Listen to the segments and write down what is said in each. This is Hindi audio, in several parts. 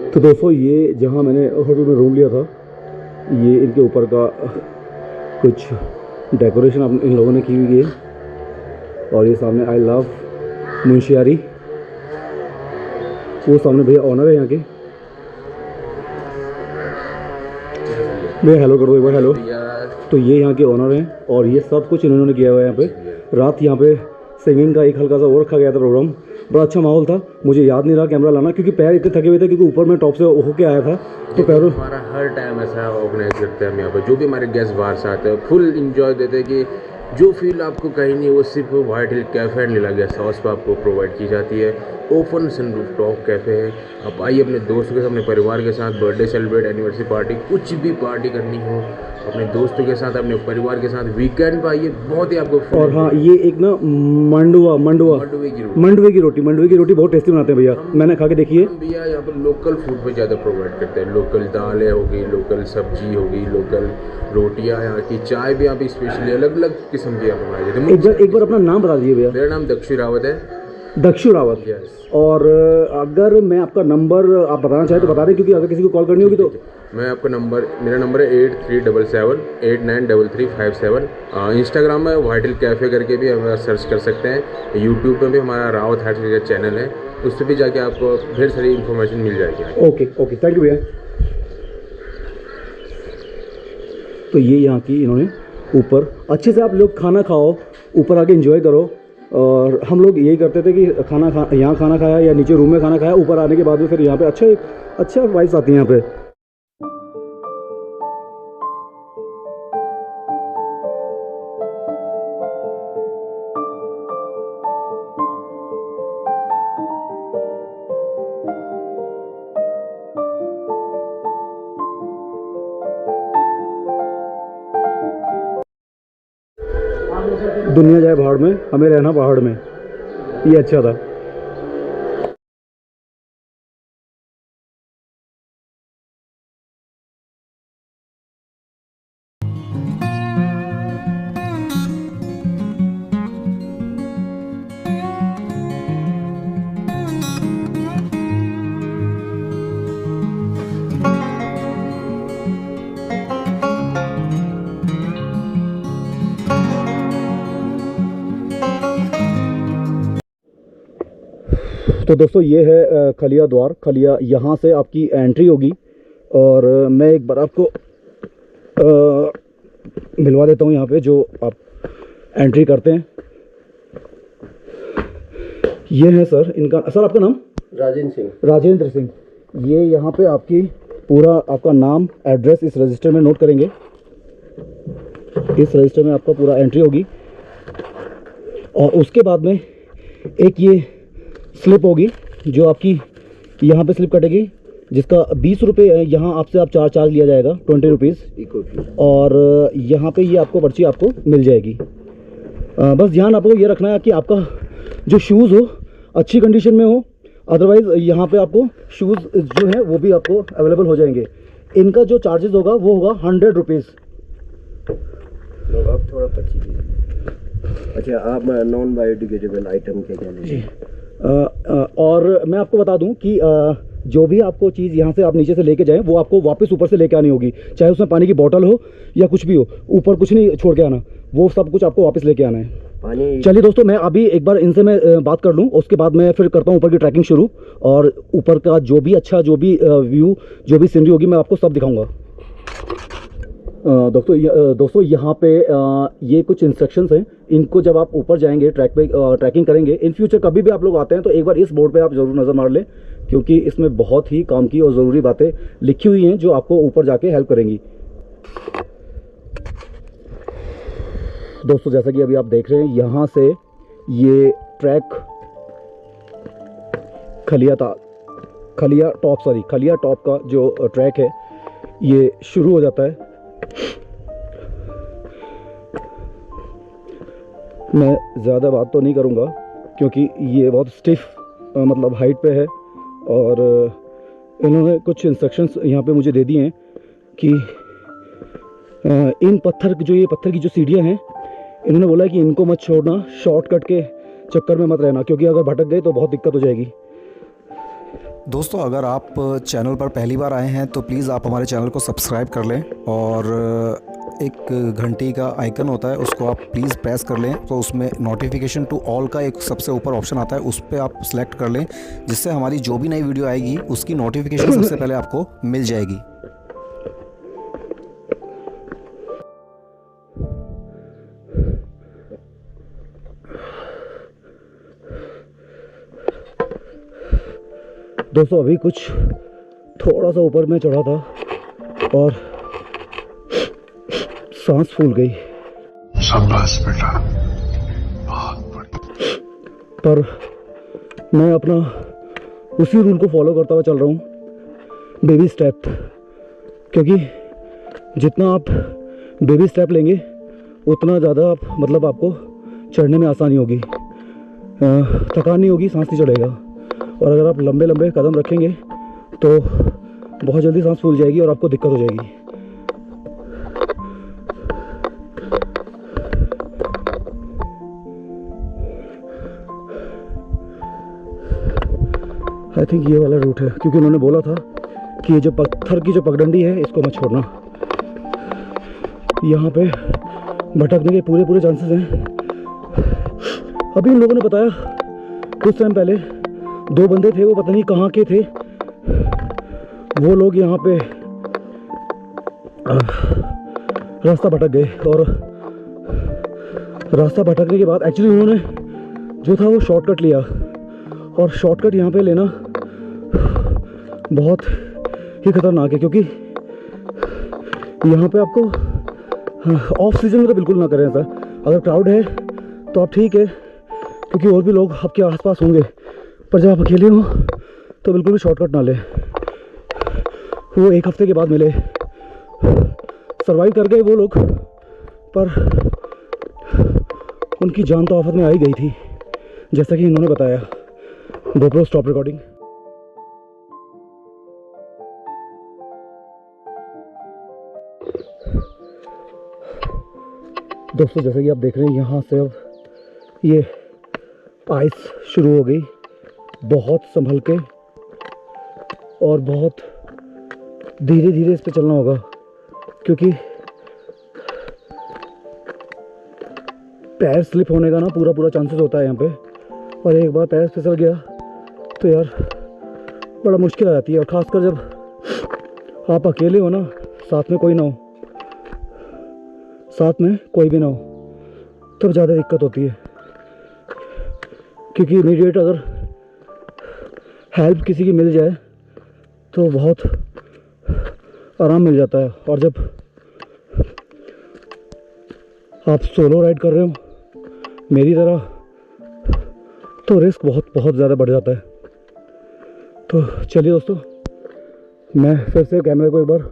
तो दोस्तों ये जहाँ मैंने होटल में रूम लिया था, ये इनके ऊपर का कुछ डेकोरेशन इन लोगों ने की हुई है। और ये सामने आई लव मुंशियारी, वो सामने भैया ऑनर है यहाँ के। भैया हेलो कर दो एक बार, हेलो। तो ये यहाँ के ऑनर हैं और ये सब कुछ इन्होंने किया हुआ है यहाँ पे। रात यहाँ पे सिंगिंग का एक हल्का सा और रखा गया था प्रोग्राम, बड़ा अच्छा माहौल था। मुझे याद नहीं रहा कैमरा लाना क्योंकि पैर इतने थके हुए थे, क्योंकि ऊपर मैं टॉप से होके आया था तो पैरों। हमारा हर टाइम ऐसा ऑर्गेनाइज करते हैं हम यहाँ पर, जो भी हमारे गेस्ट बाहर से आते हैं फुल इंजॉय देते हैं कि जो फील आपको कहीं नहीं वो सिर्फ white hill cafe and Leela guest house पर आपको प्रोवाइड की जाती है। ओपन सन रूफटॉप कैफ़े है, आप आइए अपने दोस्तों के साथ, अपने परिवार के साथ बर्थडे सेलिब्रेट, एनिवर्सरी पार्टी, कुछ भी पार्टी करनी हो अपने दोस्तों के साथ, अपने परिवार के साथ वीकेंड पर आइए, बहुत ही आपको। और हाँ, ये एक ना मंडवे की रोटी बहुत टेस्टी बनाते हैं भैया, मैंने खा के देखी है। भैया यहाँ पर लोकल फूड पे ज़्यादा प्रोवाइड करते हैं, लोकल दालें होगी, लोकल सब्जी होगी, लोकल रोटियाँ, यहाँ की चाय भी यहाँ पे स्पेशली अलग अलग किस्म की यहाँ बनाई जाती है। एक बार अपना नाम बता दीजिए भैया। मेरा नाम दक्षु रावत है। दक्षु रावत। और अगर मैं आपका नंबर आप बताना चाहें तो बता दें, क्योंकि अगर किसी को कॉल करनी होगी तो। मैं आपका मेरा नंबर है 8377893357। इंस्टाग्राम में व्हाइट हिल कैफ़े करके भी हमारा सर्च कर सकते हैं। यूट्यूब पे भी हमारा रावत हैट्स का चैनल है, उस पर भी जाके आपको ढेर सारी इन्फॉर्मेशन मिल जाएगी। ओके थैंक यू भैया। तो ये यहाँ की इन्होंने ऊपर अच्छे से आप लोग खाना खाओ, ऊपर आके एंजॉय करो। और हम लोग यही करते थे कि यहाँ खाना खाया या नीचे रूम में खाना खाया, ऊपर आने के बाद में फिर यहाँ पे अच्छा वाइब्स आती है यहाँ पे। दुनिया जाए भाड़ में, हमें रहना पहाड़ में, ये अच्छा था। तो दोस्तों ये है खलिया द्वार। खलिया, यहाँ से आपकी एंट्री होगी। और मैं एक बार आपको मिलवा देता हूँ यहाँ पे जो आप एंट्री करते हैं। ये है सर इनका। सर आपका नाम? राजेंद्र सिंह। ये यहाँ पे आपकी पूरा आपका नाम, एड्रेस इस रजिस्टर में नोट करेंगे। इस रजिस्टर में आपका पूरा एंट्री होगी और उसके बाद में एक ये स्लिप होगी जो आपकी यहाँ पे स्लिप कटेगी, जिसका 20 रुपये यहाँ आपसे आप चार्ज लिया जाएगा, 20 रुपीज़। और यहाँ पे ये आपको पर्ची आपको मिल जाएगी। बस ध्यान आपको ये रखना है कि आपका जो शूज़ हो अच्छी कंडीशन में हो, अदरवाइज़ यहाँ पे आपको शूज़ जो है वो भी आपको अवेलेबल हो जाएंगे। इनका जो चार्जेस होगा वो होगा 100 रुपीज़। आप थोड़ा पर्ची दीजिए। अच्छा, आप नॉन बायोडिग्रेडेबल आइटम के क्या लीजिए? और मैं आपको बता दूं कि जो भी आपको चीज़ यहाँ से आप नीचे से लेके जाएं वो आपको वापस ऊपर से लेके आनी होगी, चाहे उसमें पानी की बोतल हो या कुछ भी हो, ऊपर कुछ नहीं छोड़ के आना, वो सब कुछ आपको वापस लेके आना है। पानी। चलिए दोस्तों, मैं अभी एक बार इनसे मैं बात कर लूँ, उसके बाद मैं फिर करता हूँ ऊपर की ट्रैकिंग शुरू। और ऊपर का जो भी अच्छा, जो भी व्यू, जो भी सीनरी होगी, मैं आपको सब दिखाऊँगा। दोस्तों यहाँ पे ये कुछ इंस्ट्रक्शंस हैं। इनको जब आप ऊपर जाएंगे ट्रैक पे ट्रैकिंग करेंगे, इन फ्यूचर कभी भी आप लोग आते हैं तो एक बार इस बोर्ड पे आप ज़रूर नज़र मार लें, क्योंकि इसमें बहुत ही काम की और ज़रूरी बातें लिखी हुई हैं जो आपको ऊपर जाके हेल्प करेंगी। दोस्तों जैसा कि अभी आप देख रहे हैं, यहाँ से ये ट्रैक खलिया टॉप का जो ट्रैक है ये शुरू हो जाता है। मैं ज़्यादा बात तो नहीं करूँगा क्योंकि ये बहुत स्टिफ मतलब हाइट पे है। और इन्होंने कुछ इंस्ट्रक्शंस यहाँ पे मुझे दे दिए हैं कि इन ये पत्थर की जो सीढ़ियाँ हैं, इन्होंने बोला है कि इनको मत छोड़ना, शॉर्टकट के चक्कर में मत रहना, क्योंकि अगर भटक गए तो बहुत दिक्कत हो जाएगी। दोस्तों अगर आप चैनल पर पहली बार आए हैं तो प्लीज़ आप हमारे चैनल को सब्सक्राइब कर लें और एक घंटी का आइकन होता है उसको आप प्लीज़ प्रेस कर लें, तो उसमें नोटिफिकेशन टू ऑल का एक सबसे ऊपर ऑप्शन आता है, उस पर आप सेलेक्ट कर लें, जिससे हमारी जो भी नई वीडियो आएगी उसकी नोटिफिकेशन सबसे पहले आपको मिल जाएगी। दोस्तों अभी कुछ थोड़ा सा ऊपर में चढ़ा था और सांस फूल गई। शाबाश बेटा, बहुत बढ़िया। पर मैं अपना उसी रूल को फॉलो करता हुआ चल रहा हूँ, बेबी स्टेप, क्योंकि जितना आप बेबी स्टेप लेंगे उतना ज़्यादा आप मतलब आपको चढ़ने में आसानी होगी, थकान नहीं होगी, सांस नहीं चढ़ेगा। और अगर आप लंबे लंबे कदम रखेंगे तो बहुत जल्दी सांस फूल जाएगी और आपको दिक्कत हो जाएगी। आई थिंक ये वाला रूट है, क्योंकि उन्होंने बोला था कि ये जो पत्थर की जो पगडंडी है इसको मत छोड़ना, यहाँ पे भटकने के पूरे चांसेस हैं। अभी इन लोगों ने बताया कुछ टाइम पहले 2 बंदे थे, वो पता नहीं कहाँ के थे, वो लोग यहाँ पे रास्ता भटक गए और रास्ता भटकने के बाद एक्चुअली उन्होंने जो था वो शॉर्टकट लिया, और शॉर्टकट यहाँ पे लेना बहुत ही खतरनाक है, क्योंकि यहाँ पे आपको ऑफ सीजन में तो बिल्कुल ना करें ऐसा। अगर क्राउड है तो आप ठीक है, क्योंकि और भी लोग आपके आसपास होंगे, पर जब आप अकेले हो तो बिल्कुल भी शॉर्टकट ना ले। वो 1 हफ्ते के बाद मिले, सरवाइव कर गए वो लोग, पर उनकी जान तो आफत में आ ही गई थी, जैसा कि इन्होंने बताया। GoPro stop recording. दोस्तों जैसे कि आप देख रहे हैं यहाँ से अब ये आइस शुरू हो गई, बहुत संभल के और बहुत धीरे धीरे इस पे चलना होगा, क्योंकि पैर स्लिप होने का ना पूरा चांसेस होता है यहाँ पे, और एक बार पैर फिसल गया तो यार बड़ा मुश्किल आ जाती है। और ख़ासकर जब आप अकेले हो ना, साथ में कोई ना हो, साथ में कोई भी ना हो, तब ज़्यादा दिक्कत होती है, क्योंकि इमीडिएट अगर हेल्प किसी की मिल जाए तो बहुत आराम मिल जाता है। और जब आप सोलो राइड कर रहे हो मेरी तरह, तो रिस्क बहुत ज़्यादा बढ़ जाता है। तो चलिए दोस्तों, मैं फिर से कैमरे को एक बार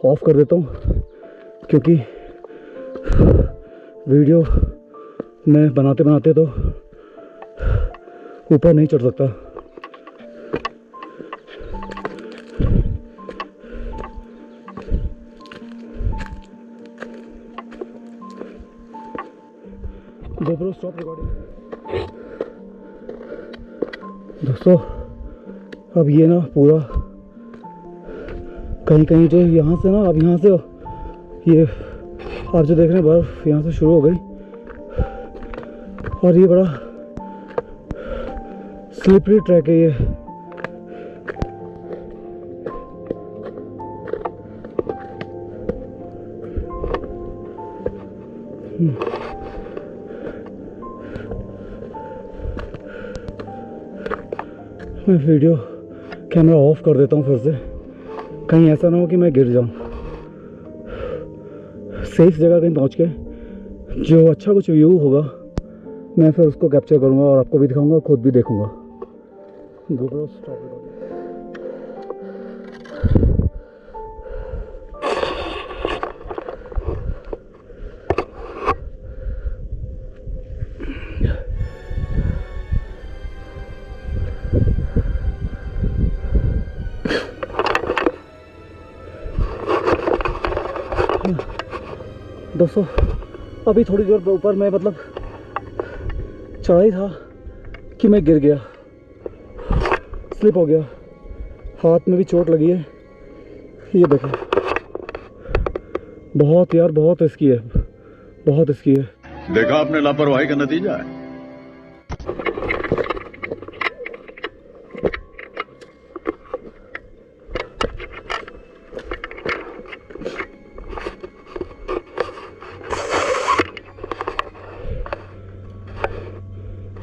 ऑफ कर देता हूँ, क्योंकि वीडियो मैं बनाते बनाते तो ऊपर नहीं चढ़ सकता। GoPro stop recording. दोस्तों अब ये ना पूरा कहीं जो यहाँ से ना, अब यहाँ से ये आप जो देख रहे हैं बर्फ़ यहाँ से शुरू हो गई, और ये बड़ा स्लिपरी ट्रैक है ये। मैं वीडियो कैमरा ऑफ कर देता हूँ फिर से, कहीं ऐसा ना हो कि मैं गिर जाऊँ। सेफ जगह कहीं पहुँच के जो अच्छा कुछ व्यू होगा मैं फिर उसको कैप्चर करूँगा और आपको भी दिखाऊंगा और खुद भी देखूँगा। GoPro stop recording. दोस्तों अभी थोड़ी देर ऊपर मैं मतलब चढ़ाई था कि मैं गिर गया, स्लिप हो गया, हाथ में भी चोट लगी है, ये देखो। बहुत यार, बहुत रिस्की है, बहुत रिस्की है। देखा आपने लापरवाही का नतीजा है।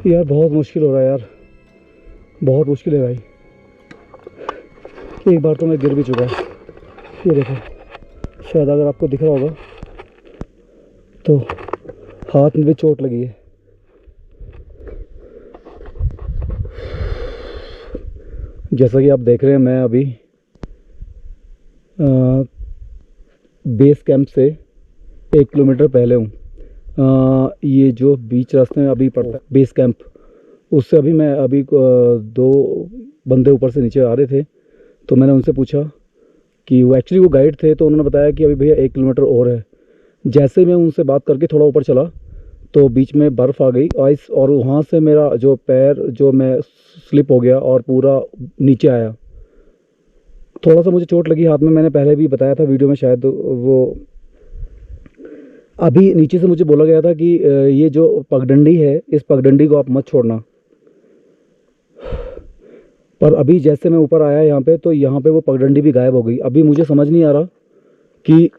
यार बहुत मुश्किल हो रहा है यार, बहुत मुश्किल है भाई। एक बार तो मैं गिर भी चुका है, ये देखो, शायद अगर आपको दिख रहा होगा तो हाथ में भी चोट लगी है। जैसा कि आप देख रहे हैं, मैं अभी बेस कैंप से 1 किलोमीटर पहले हूँ। ये जो बीच रास्ते में अभी पड़ता है बेस कैंप, उससे अभी मैं अभी 2 बंदे ऊपर से नीचे आ रहे थे, तो मैंने उनसे पूछा कि वो एक्चुअली वो गाइड थे, तो उन्होंने बताया कि अभी भैया 1 किलोमीटर और है। जैसे मैं उनसे बात करके थोड़ा ऊपर चला तो बीच में बर्फ़ आ गई, आइस, और वहाँ से मेरा जो पैर जो मैं स्लिप हो गया और पूरा नीचे आया। थोड़ा सा मुझे चोट लगी हाथ में, मैंने पहले भी बताया था वीडियो में शायद। वो अभी नीचे से मुझे बोला गया था कि ये जो पगडंडी है, इस पगडंडी को आप मत छोड़ना। पर अभी जैसे मैं ऊपर आया यहाँ पे, तो यहाँ पे वो पगडंडी भी गायब हो गई। अभी मुझे समझ नहीं आ रहा कि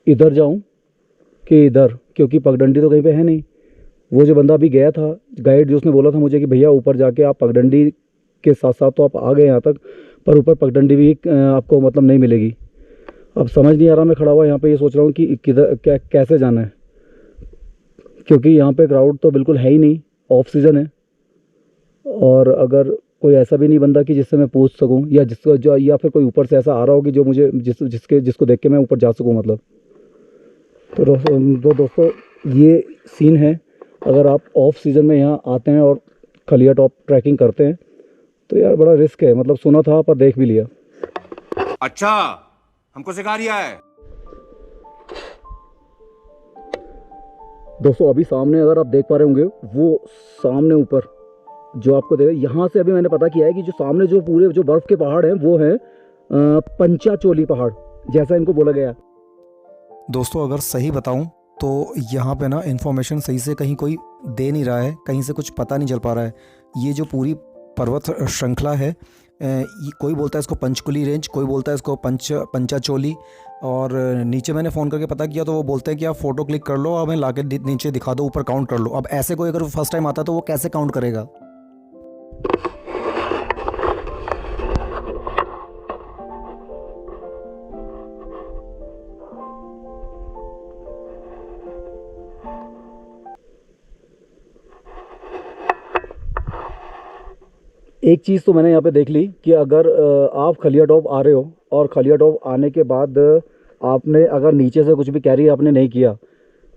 इधर जाऊँ कि इधर, क्योंकि पगडंडी तो कहीं पे है नहीं। वो जो बंदा अभी गया था गाइड, जो उसने बोला था मुझे कि भैया ऊपर जाके आप पगडंडी के साथ साथ तो आप आ गए यहाँ तक, पर ऊपर पगडंडी भी आपको मतलब नहीं मिलेगी। अब समझ नहीं आ रहा, मैं खड़ा हुआ यहाँ पे ये सोच रहा हूँ कि किधर कैसे जाना है, क्योंकि यहाँ पे क्राउड तो बिल्कुल है ही नहीं, ऑफ सीज़न है। और अगर कोई ऐसा भी नहीं बंदा कि जिससे मैं पूछ सकूं, या जिसको जो, या फिर कोई ऊपर से ऐसा आ रहा हो कि जो मुझे जिसको देख के मैं ऊपर जा सकूं मतलब। तो दोस्तों ये सीन है। अगर आप ऑफ सीज़न में यहाँ आते हैं और खलिया टॉप ट्रैकिंग करते हैं तो यार बड़ा रिस्क है। मतलब सुना था पर देख भी लिया। अच्छा, हमको सिखा रिया है। दोस्तों अभी सामने अगर आप देख पा रहे होंगे, वो सामने ऊपर जो आपको देगा, यहाँ से अभी मैंने पता किया है कि जो सामने जो पूरे जो बर्फ़ के पहाड़ हैं वो हैं पंचाचोली पहाड़, जैसा इनको बोला गया। दोस्तों अगर सही बताऊं तो यहाँ पे ना इन्फॉर्मेशन सही से कहीं कोई दे नहीं रहा है, कहीं से कुछ पता नहीं चल पा रहा है। ये जो पूरी पर्वत श्रृंखला है, कोई बोलता है इसको पंचकुली रेंज, कोई बोलता है इसको पंचाचोली। और नीचे मैंने फ़ोन करके पता किया तो वो बोलते हैं कि आप फ़ोटो क्लिक कर लो और हमें लाके नीचे दिखा दो, ऊपर काउंट कर लो। अब ऐसे कोई अगर फर्स्ट टाइम आता है तो वो कैसे काउंट करेगा? एक चीज़ तो मैंने यहाँ पे देख ली कि अगर आप खलिया टॉप आ रहे हो और खलिया टॉप आने के बाद आपने अगर नीचे से कुछ भी कैरी आपने नहीं किया,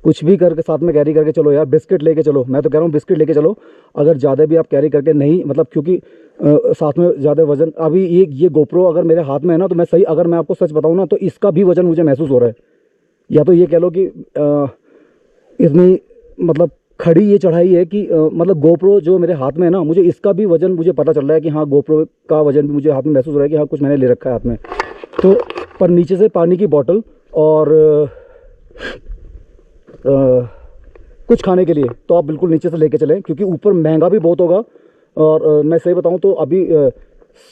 कुछ भी करके साथ में कैरी करके चलो यार, बिस्किट लेके चलो। मैं तो कह रहा हूँ बिस्किट लेके चलो। अगर ज़्यादा भी आप कैरी करके नहीं, मतलब क्योंकि साथ में ज़्यादा वज़न, अभी ये गोप्रो अगर मेरे हाथ में है ना, तो मैं सही, अगर मैं आपको सच बताऊँ ना, तो इसका भी वज़न मुझे महसूस हो रहा है। या तो ये कह लो कि इतनी मतलब खड़ी ये चढ़ाई है कि मतलब गोप्रो जो मेरे हाथ में है ना, मुझे इसका भी वज़न मुझे पता चल रहा है कि हाँ, गोप्रो का वज़न भी मुझे हाथ में महसूस हो रहा है कि हाँ, कुछ मैंने ले रखा है हाथ में। तो पर नीचे से पानी की बोतल और कुछ खाने के लिए तो आप बिल्कुल नीचे से लेके चलें, क्योंकि ऊपर महंगा भी बहुत होगा। और मैं सही बताऊं तो अभी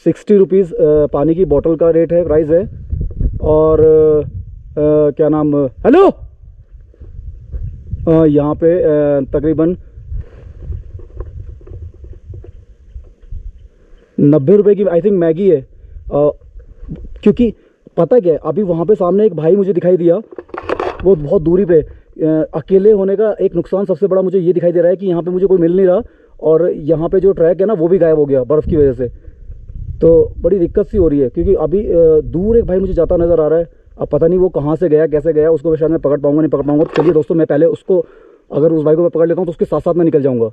60 रुपीज़ पानी की बोतल का रेट है, प्राइस है। और क्या नाम, हेलो, यहाँ पे तकरीबन 90 रुपये की आई थिंक मैगी है। क्योंकि पता क्या है, अभी वहाँ पे सामने एक भाई मुझे दिखाई दिया, वो बहुत दूरी पे। अकेले होने का एक नुकसान सबसे बड़ा मुझे ये दिखाई दे रहा है कि यहाँ पे मुझे कोई मिल नहीं रहा, और यहाँ पे जो ट्रैक है ना वो भी गायब हो गया बर्फ़ की वजह से। तो बड़ी दिक्कत सी हो रही है, क्योंकि अभी दूर एक भाई मुझे जाता नज़र आ रहा है। अब पता नहीं वो कहाँ से गया, कैसे गया, उसको शायद मैं पकड़ पाऊँगा नहीं पकड़ पाऊँगा। तो चलिए दोस्तों, मैं पहले उसको, अगर उस भाई को मैं पकड़ लेता हूँ तो उसके साथ साथ मैं निकल जाऊँगा।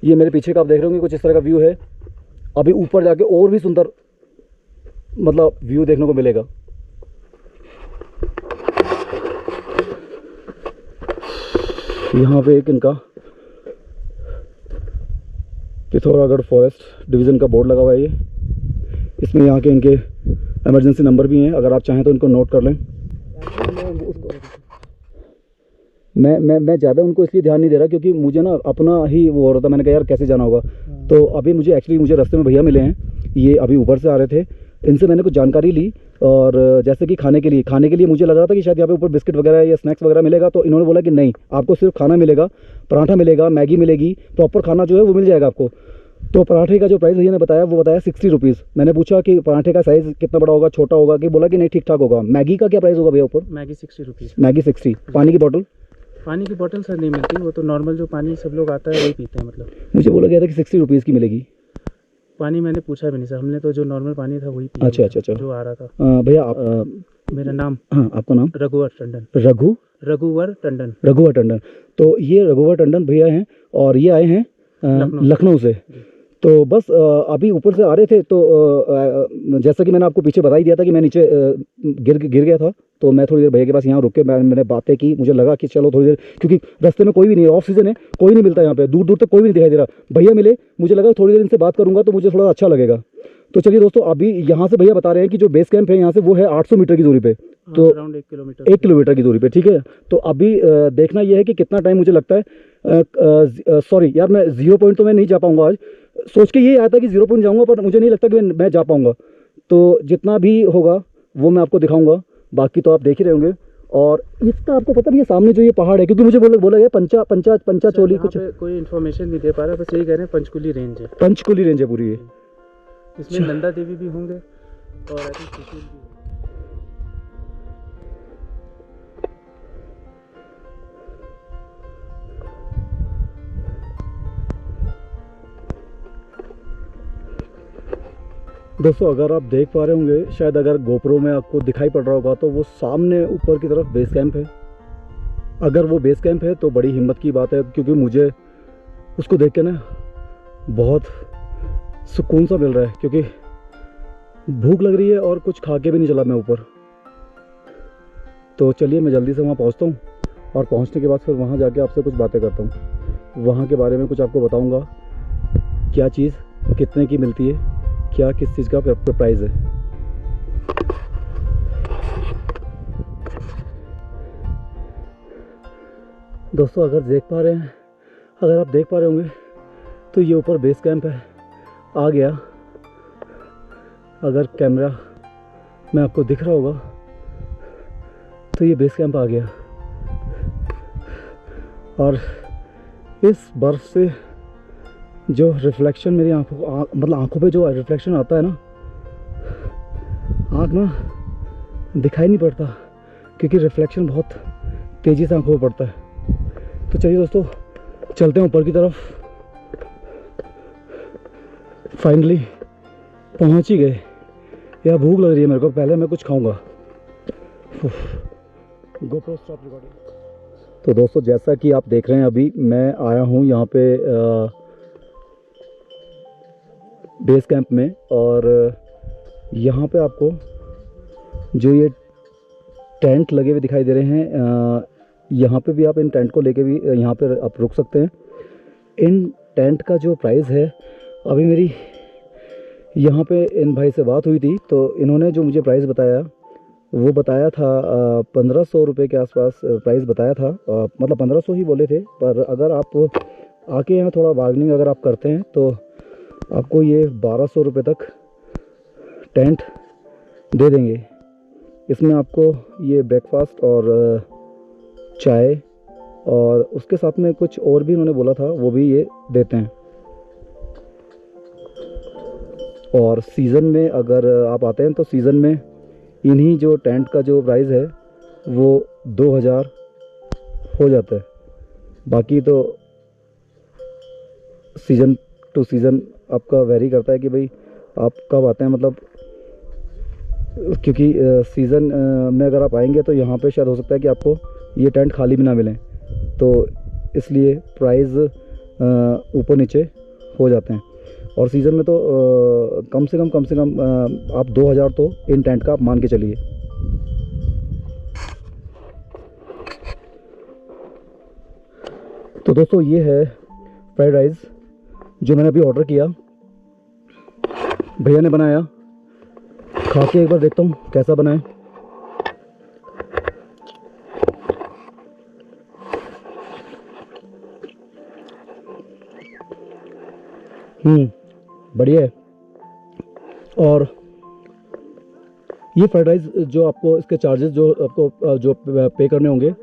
ये मेरे पीछे का आप देख रहे होंगे कुछ इस तरह का व्यू है। अभी ऊपर जाके और भी सुंदर मतलब व्यू देखने को मिलेगा। यहाँ पे एक इनका पिथौरागढ़ फॉरेस्ट डिवीज़न का बोर्ड लगा हुआ है। इसमें यहाँ के इनके इमरजेंसी नंबर भी हैं, अगर आप चाहें तो इनको नोट कर लें। मैं ज़्यादा उनको इसलिए ध्यान नहीं दे रहा क्योंकि मुझे ना अपना ही वो हो रहा था। मैंने कहा यार कैसे जाना होगा। तो अभी मुझे रास्ते में भैया मिले हैं, ये अभी ऊपर से आ रहे थे, इनसे मैंने कुछ जानकारी ली। और जैसे कि खाने के लिए मुझे लग रहा था कि शायद यहाँ पे ऊपर बिस्किट वगैरह या स्नैक्स वगैरह मिलेगा, तो इन्होंने बोला कि नहीं, आपको सिर्फ खाना मिलेगा, पराठा मिलेगा, मैगी मिलेगी, प्रॉपर खाना जो है वो मिल जाएगा आपको। तो पराठे का जो प्राइस भैया ने बताया वो बताया 60 रुपीज़। मैंने पूछा कि पराठे का साइज़ कितना बड़ा होगा, छोटा होगा, कि बोला कि नहीं ठीक ठाक होगा। मैगी का क्या प्राइस होगा भैया ऊपर? Maggi 60 rupees. मैगी 60। पानी की बोतल? पानी की बोतल सर नहीं मिलती, वो तो नॉर्मल जो पानी सब लोग आता है वही पीते हैं। मतलब मुझे बोला गया था कि 60 रुपीज़ की मिलेगी। पानी मैंने पूछा भी नहीं सर, हमने तो जो नॉर्मल पानी था वही पिया। अच्छा जो आ रहा था। भैया आप मेरा नाम? हाँ, आपका नाम? रघुवर टंडन। रघुवर टंडन। तो ये रघुवर टंडन भैया हैं और ये आए हैं लखनऊ से। तो बस अभी ऊपर से आ रहे थे, तो जैसा कि मैंने आपको पीछे बता ही दिया था कि मैं नीचे गिर गया था, तो मैं थोड़ी देर भैया के पास यहाँ रुक के मैंने बातें की। मुझे लगा कि चलो थोड़ी देर, क्योंकि रास्ते में कोई भी नहीं है, ऑफ सीजन है, कोई नहीं मिलता यहाँ पे, दूर दूर तक कोई भी नहीं दिखाई दे रहा। भैया मिले, मुझे लगा थोड़ी देर इनसे बात करूँगा तो मुझे थोड़ा अच्छा लगेगा। तो चलिए दोस्तों, अभी यहाँ से भैया बता रहे हैं कि जो बेस कैंप है यहाँ से वो है 800 मीटर की दूरी पे, तो अराउंड 1 किलोमीटर की दूरी पे। ठीक है, तो अभी देखना यह है कि कितना टाइम मुझे लगता है। सॉरी यार, मैं 0 पॉइंट तो मैं नहीं जा पाऊँगा आज। सोच के ये आया था कि 0 पॉइंट जाऊँगा, पर मुझे नहीं लगता कि मैं जा पाऊँगा। तो जितना भी होगा वो मैं आपको दिखाऊँगा, बाकी तो आप देख ही रहे होंगे। और इसका आपको पता नहीं है सामने जो ये पहाड़ है, क्योंकि मुझे बोला गया पंचाचोली कुछ, कोई इन्फॉर्मेशन नहीं दे पा रहा, बस यही कह रहे हैं पंचकुली रेंज है। पंचकुली रेंज है पूरी ये। इसमें नंदा देवी भी होंगे और आई थिंक त्रिशूल भी। दोस्तों अगर आप देख पा रहे होंगे, शायद अगर गोप्रो में आपको दिखाई पड़ रहा होगा, तो वो सामने ऊपर की तरफ बेस कैंप है। अगर वो बेस कैंप है तो बड़ी हिम्मत की बात है, क्योंकि मुझे उसको देख के ना बहुत सुकून सा मिल रहा है, क्योंकि भूख लग रही है और कुछ खा के भी नहीं चला मैं ऊपर। तो चलिए मैं जल्दी से वहाँ पहुँचता हूँ, और पहुँचने के बाद फिर वहाँ जाके आपसे कुछ बातें करता हूँ, वहाँ के बारे में कुछ आपको बताऊँगा, क्या चीज़ कितने की मिलती है, क्या किस चीज़ का प्राइस है। दोस्तों अगर आप देख पा रहे होंगे तो ये ऊपर बेस कैंप है, आ गया। अगर कैमरा में आपको दिख रहा होगा तो ये बेस कैंप आ गया। और इस बर्फ़ से जो रिफ्लेक्शन मेरी आंखों पे जो रिफ्लेक्शन आता है ना, आँख ना दिखाई नहीं पड़ता, क्योंकि रिफ्लेक्शन बहुत तेज़ी से आंखों पे पड़ता है। तो चलिए दोस्तों चलते हैं ऊपर की तरफ। फाइनली पहुंच ही गए। यार भूख लग रही है मेरे को, पहले मैं कुछ खाऊंगा। GoPro stop recording. तो दोस्तों जैसा कि आप देख रहे हैं, अभी मैं आया हूँ यहाँ पे बेस कैंप में, और यहाँ पे आपको जो ये टेंट लगे हुए दिखाई दे रहे हैं, यहाँ पे भी आप इन टेंट को लेके भी यहाँ पे आप रुक सकते हैं। इन टेंट का जो प्राइस है, अभी मेरी यहाँ पे इन भाई से बात हुई थी, तो इन्होंने जो मुझे प्राइस बताया वो बताया था 1500 रुपये के आसपास प्राइस बताया था। मतलब 1500 ही बोले थे, पर अगर आप आके यहाँ थोड़ा बार्गेनिंग अगर आप करते हैं तो आपको ये 1200 रुपये तक टेंट दे देंगे। इसमें आपको ये ब्रेकफास्ट और चाय, और उसके साथ में कुछ और भी उन्होंने बोला था वो भी ये देते हैं। और सीज़न में अगर आप आते हैं तो सीज़न में इन्हीं जो टेंट का जो प्राइस है वो 2000 हो जाता है। बाकी तो सीज़न टू सीज़न आपका वेरी करता है कि भाई आप कब आते हैं, मतलब क्योंकि सीज़न में अगर आप आएंगे तो यहाँ पे शायद हो सकता है कि आपको ये टेंट खाली भी ना मिलें, तो इसलिए प्राइस ऊपर नीचे हो जाते हैं। और सीज़न में तो कम से कम आप 2000 तो इन टेंट का आप मान के चलिए। तो दोस्तों ये है फ्राइड राइस जो मैंने अभी ऑर्डर किया, भैया ने बनाया। खा के एक बार देखता हूँ कैसा बना है। बढ़िया है। और ये फ्राइड राइस जो आपको इसके चार्जेस जो आपको जो पे करने होंगे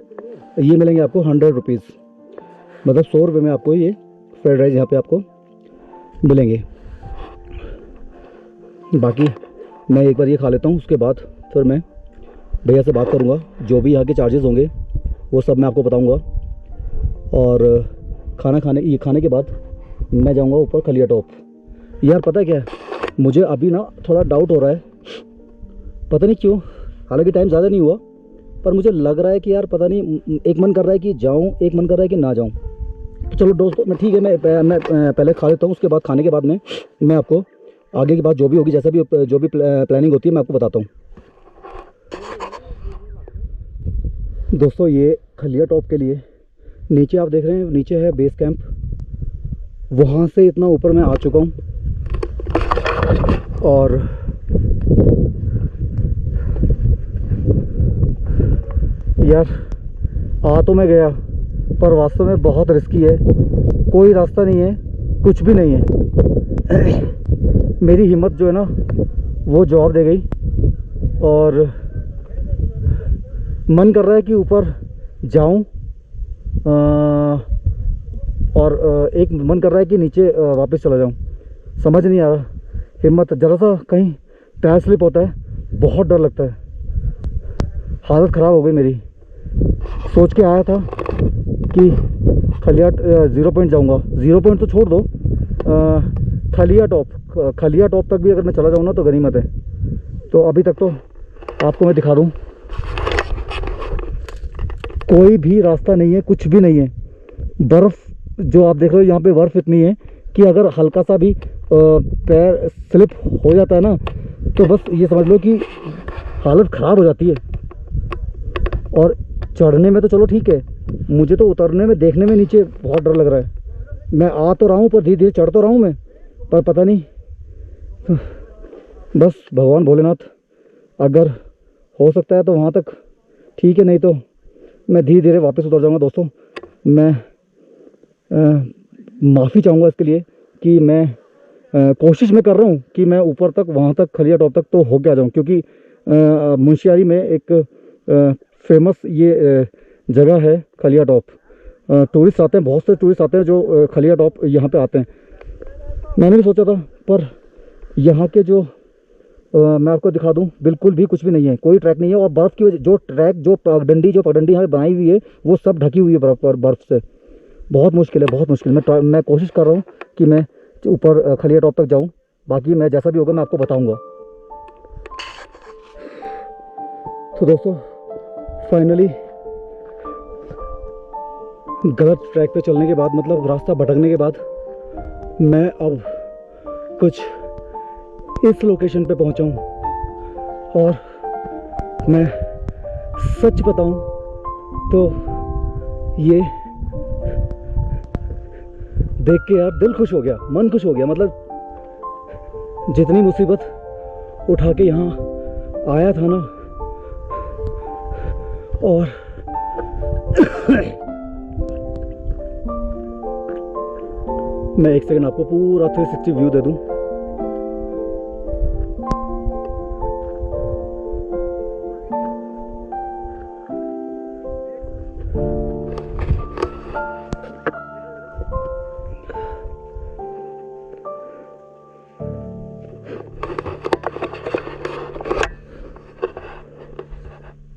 ये मिलेंगे आपको 100 रुपीज़, मतलब 100 रुपये में आपको ये फ्राइड राइस यहाँ पे आपको मिलेंगे। बाकी मैं एक बार ये खा लेता हूँ, उसके बाद फिर मैं भैया से बात करूँगा, जो भी यहाँ के चार्जेस होंगे वो सब मैं आपको बताऊँगा। और खाने के बाद मैं जाऊँगा ऊपर खलिया टॉप। यार पता है क्या है, मुझे अभी ना थोड़ा डाउट हो रहा है, पता नहीं क्यों, हालांकि टाइम ज़्यादा नहीं हुआ, पर मुझे लग रहा है कि यार पता नहीं, एक मन कर रहा है कि जाऊँ, एक मन कर रहा है कि ना जाऊँ। तो चलो दोस्तों, मैं ठीक है, मैं पहले खा लेता हूँ, उसके बाद खाने के बाद में मैं आपको आगे की बात जो भी होगी, जैसा भी जो भी प्लानिंग होती है मैं आपको बताता हूँ। दोस्तों ये खलिया टॉप के लिए नीचे आप देख रहे हैं, नीचे है बेस कैंप, वहाँ से इतना ऊपर मैं आ चुका हूँ। और यार आ तो मैं गया, पर वास्तव में बहुत रिस्की है, कोई रास्ता नहीं है, कुछ भी नहीं है। मेरी हिम्मत जो है ना वो जवाब दे गई, और मन कर रहा है कि ऊपर जाऊं, और एक मन कर रहा है कि नीचे वापस चला जाऊं। समझ नहीं आ रहा, हिम्मत जरा सा कहीं पैर स्लिप होता है, बहुत डर लगता है, हालत ख़राब हो गई मेरी। सोच के आया था कि खलिया 0 पॉइंट जाऊंगा, 0 पॉइंट तो छोड़ दो, खलिया टॉप तक भी अगर मैं चला जाऊँ ना तो गनीमत है। तो अभी तक तो आपको मैं दिखा दूँ, कोई भी रास्ता नहीं है, कुछ भी नहीं है। बर्फ़ जो आप देख रहे हो यहाँ पे, बर्फ़ इतनी है कि अगर हल्का सा भी पैर स्लिप हो जाता है ना तो बस ये समझ लो कि हालत ख़राब हो जाती है। और चढ़ने में तो चलो ठीक है, मुझे तो उतरने में, देखने में नीचे बहुत डर लग रहा है। मैं आ तो रहा हूँ, पर धीरे धीरे चढ़ तो रहा हूँ मैं, पर पता नहीं, बस भगवान भोलेनाथ, अगर हो सकता है तो वहाँ तक ठीक है, नहीं तो मैं धीरे धीरे वापस उतर जाऊँगा। दोस्तों मैं माफ़ी चाहूँगा इसके लिए कि मैं कोशिश में कर रहा हूँ कि मैं ऊपर तक, वहाँ तक खलिया टॉप तक तो हो के आ जाऊँ, क्योंकि मुंशियारी में एक फेमस ये जगह है खलिया टॉप। टूरिस्ट आते हैं, बहुत से टूरिस्ट आते हैं जो खलिया टॉप यहाँ पे आते हैं। मैंने भी सोचा था, पर यहाँ के जो मैं आपको दिखा दूँ, बिल्कुल भी कुछ भी नहीं है, कोई ट्रैक नहीं है। और बर्फ़ की वजह, जो ट्रैक, जो पगडंडी यहाँ पे बनाई हुई है, वो सब ढकी हुई है बर्फ़ से। बहुत मुश्किल है, बहुत मुश्किल। मैं कोशिश कर रहा हूँ कि मैं ऊपर खलिया टॉप तक जाऊँ, बाकी मैं जैसा भी होगा मैं आपको बताऊँगा। तो दोस्तों फाइनली गलत ट्रैक पे चलने के बाद, मतलब रास्ता भटकने के बाद, मैं अब कुछ इस लोकेशन पे पहुंचा हूं। और मैं सच बताऊं तो ये देख के यार दिल खुश हो गया, मन खुश हो गया। मतलब जितनी मुसीबत उठा के यहाँ आया था ना, और मैं एक सेकंड आपको पूरा 360 व्यू दे दूं।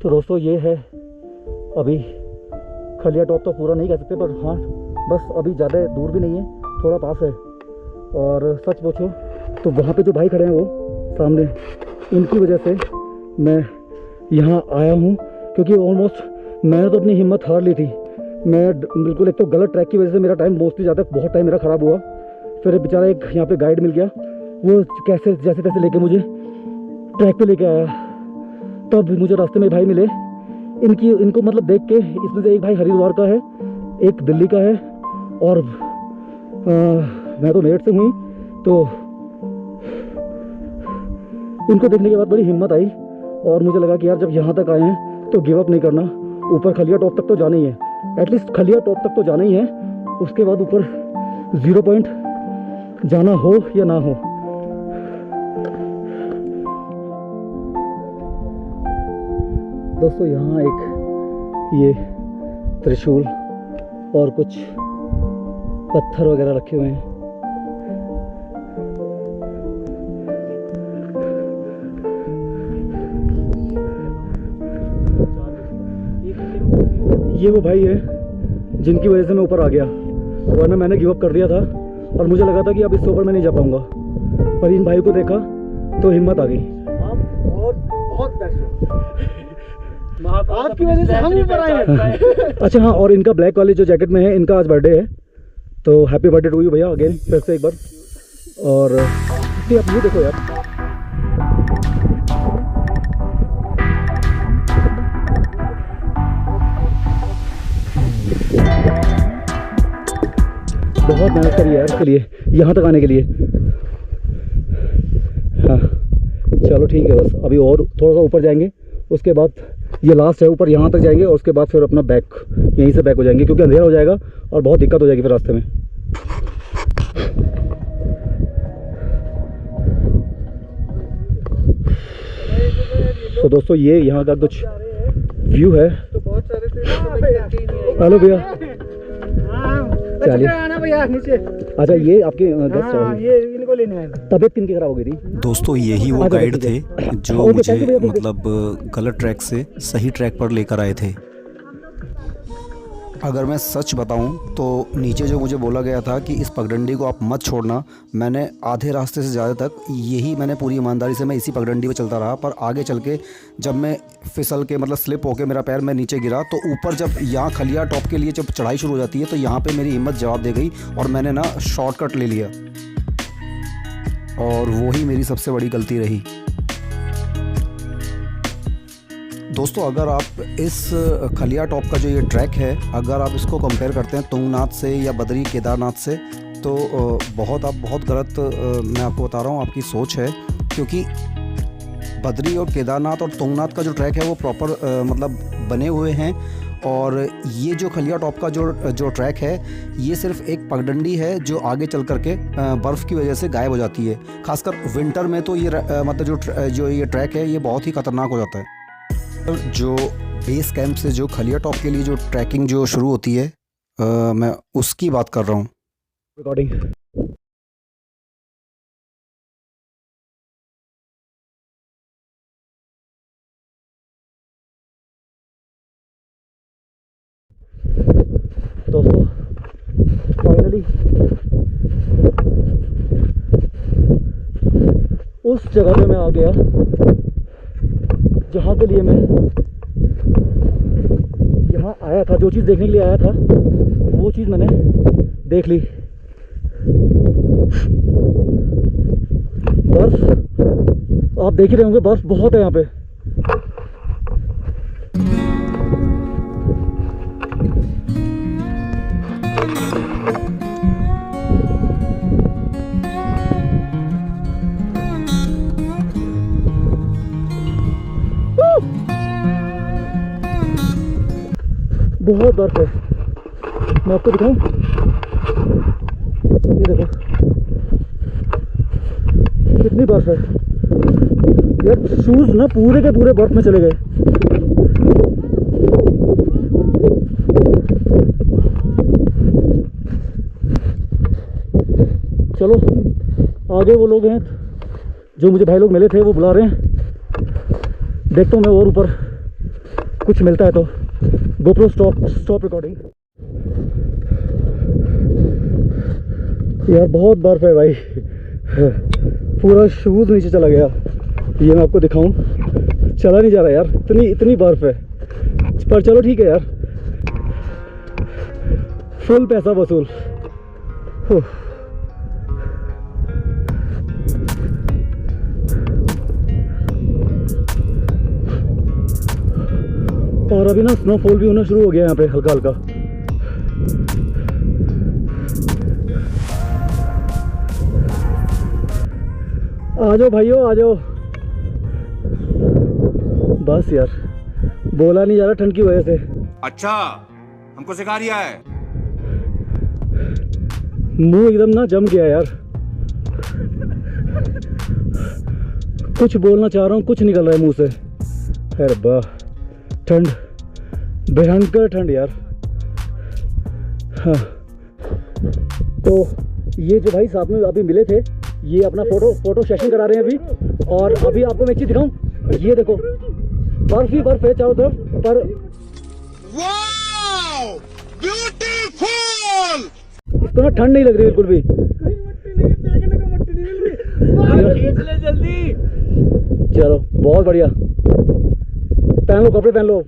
तो दोस्तों ये है, अभी खलिया टॉप तो पूरा नहीं कह सकते, पर हाँ बस अभी ज़्यादा दूर भी नहीं है, थोड़ा पास है। और सच पूछो तो वहाँ पे जो भाई खड़े हैं वो सामने, उनकी वजह से मैं यहाँ आया हूँ, क्योंकि ऑलमोस्ट मैंने तो अपनी हिम्मत हार ली थी। मैं बिल्कुल, एक तो गलत ट्रैक की वजह से मेरा टाइम मोस्टली ज़्यादा, बहुत टाइम मेरा ख़राब हुआ। फिर बेचारा एक यहाँ पे गाइड मिल गया, वो कैसे जैसे तैसे लेके मुझे ट्रैक पे लेके आया। तब मुझे रास्ते में भाई मिले, इनको मतलब देख के, इसमें से एक भाई हरिद्वार का है, एक दिल्ली का है, और मैं तो मेरठ से हुई। तो उनको देखने के बाद बड़ी हिम्मत आई और मुझे लगा कि यार जब यहाँ तक आए हैं तो गिव अप नहीं करना, ऊपर खलिया टॉप तक तो जाना ही है, एटलीस्ट खलिया टॉप तक तो जाना ही है, उसके बाद ऊपर 0 पॉइंट जाना हो या ना हो। दोस्तों यहाँ एक ये त्रिशूल और कुछ पत्थर वगैरह रखे हुए हैं। ये वो भाई है जिनकी वजह से मैं ऊपर आ गया, वरना मैंने गिव अप कर दिया था और मुझे लगा था कि अब इससे ऊपर मैं नहीं जा पाऊंगा, पर इन भाई को देखा तो हिम्मत आ गई। आप बहुत बेस्ट हो, आपकी वजह से हम ऊपर आए हैं। अच्छा हाँ, और इनका ब्लैक वाले जो जैकेट में है, इनका आज बर्थडे है, तो हैप्पी बर्थडे टू यू भैया अगेन फिर से एक बार। और आप ये देखो यार, बहुत मेहनत करी है यार इसके लिए, यहाँ तक आने के लिए। हाँ चलो ठीक है, बस अभी और थोड़ा सा ऊपर जाएंगे, उसके बाद ये लास्ट है, ऊपर यहाँ तक जाएंगे और उसके बाद फिर अपना बैक यहीं से बैक हो जाएंगे, क्योंकि अंधेरा हो जाएगा और बहुत दिक्कत हो जाएगी फिर रास्ते में। तो दोस्तों ये यहाँ का कुछ व्यू है। हेलो भैया, चलिए अच्छा ये आपके गेस्ट ये इनको लेने आए थे। तबीयत किनकी खराब हो गई थी? दोस्तों यही वो अच्छा, गाइड ठीक थे है। जो ओके, मुझे थैंक यू भैया, मतलब गलत ट्रैक से सही ट्रैक पर लेकर आए थे। अगर मैं सच बताऊं तो नीचे जो मुझे बोला गया था कि इस पगडंडी को आप मत छोड़ना, मैंने आधे रास्ते से ज़्यादा तक यही मैंने पूरी ईमानदारी से मैं इसी पगडंडी पे चलता रहा। पर आगे चल के जब मैं फिसल के मतलब स्लिप होके मेरा पैर मैं नीचे गिरा, तो ऊपर जब यहाँ खलिया टॉप के लिए जब चढ़ाई शुरू हो जाती है तो यहाँ पे मेरी हिम्मत जवाब दे गई और मैंने ना शॉर्टकट ले लिया, और वही मेरी सबसे बड़ी गलती रही। दोस्तों अगर आप इस खलिया टॉप का जो ये ट्रैक है, अगर आप इसको कंपेयर करते हैं तुंगनाथ से या बद्री केदारनाथ से, तो आप बहुत गलत मैं आपको बता रहा हूँ आपकी सोच है, क्योंकि बद्री और केदारनाथ और तुंगनाथ का जो ट्रैक है वो प्रॉपर मतलब बने हुए हैं, और ये जो खलिया टॉप का जो ट्रैक है ये सिर्फ एक पगडंडी है जो आगे चल करके बर्फ़ की वजह से गायब हो जाती है। खासकर विंटर में तो ये मतलब जो ये ट्रैक है ये बहुत ही ख़तरनाक हो जाता है। जो बेस कैंप से जो खलिया टॉप के लिए जो ट्रैकिंग जो शुरू होती है मैं उसकी बात कर रहा हूँ। रिकॉर्डिंग दोस्तों फाइनली उस जगह पे मैं आ गया जहाँ के लिए मैं यहाँ आया था, जो चीज़ देखने के लिए आया था वो चीज़ मैंने देख ली। बर्फ आप देख ही रहे होंगे, बर्फ बहुत है यहाँ पे। बहुत बर्फ है, मैं आपको दिखाऊं, ये देखो कितनी बर्फ है यार। शूज ना पूरे के पूरे बर्फ में चले गए। चलो आगे वो लोग हैं जो मुझे भाई लोग मिले थे, वो बुला रहे हैं, देखता हूँ मैं और ऊपर कुछ मिलता है तो। GoPro stop recording. यार बहुत बर्फ है भाई, पूरा शूज नीचे चला गया। ये मैं आपको दिखाऊं, चला नहीं जा रहा यार, इतनी बर्फ है। पर चलो ठीक है यार, फुल पैसा वसूल। और अभी ना स्नोफॉल भी होना शुरू हो गया यहाँ पे हल्का हल्का। आ जाओ भाइयों, आ जाओ, बस यार, बोला नहीं जा रहा ठंड की वजह से। अच्छा, हमको सिखा रिया है। मुंह एकदम ना जम गया यार, कुछ बोलना चाह रहा हूँ, कुछ निकल रहा है मुंह से। अरे वाह, ठंड, भयंकर ठंड यार। हाँ, तो ये जो भाई साथ में अभी मिले थे, ये अपना फोटो सेशन करा रहे हैं अभी। और अभी आपको मैं एक चीज दिखाऊं, ये देखो बर्फ ही बर्फ है चारों तरफ, पर इसको ना ठंड नहीं लग रही बिल्कुल भी। जल्दी चलो, बहुत बढ़िया, पहन लो कपड़े, पहन लो।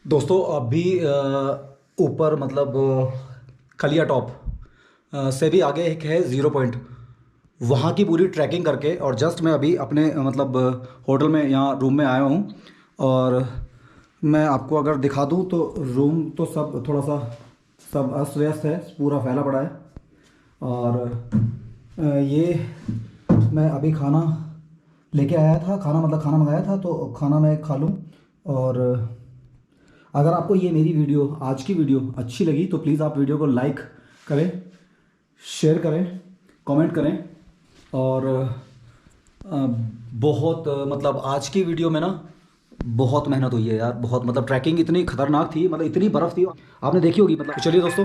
दोस्तों अभी ऊपर मतलब खलिया टॉप से भी आगे एक है 0 पॉइंट, वहाँ की पूरी ट्रैकिंग करके और जस्ट मैं अभी अपने मतलब होटल में यहाँ रूम में आया हूँ। और मैं आपको अगर दिखा दूँ तो रूम तो सब थोड़ा सा सब अस्त व्यस्त है, पूरा फैला पड़ा है। और ये मैं अभी खाना लेके आया था, खाना मंगाया था, तो खाना मैं खा लूँ। और अगर आपको ये मेरी वीडियो, आज की वीडियो अच्छी लगी तो प्लीज़ आप वीडियो को लाइक करें, शेयर करें, कमेंट करें। और बहुत मतलब आज की वीडियो में ना बहुत मेहनत हुई है यार, बहुत मतलब ट्रैकिंग इतनी खतरनाक थी, मतलब इतनी बर्फ़ थी आपने देखी होगी। मतलब चलिए दोस्तों,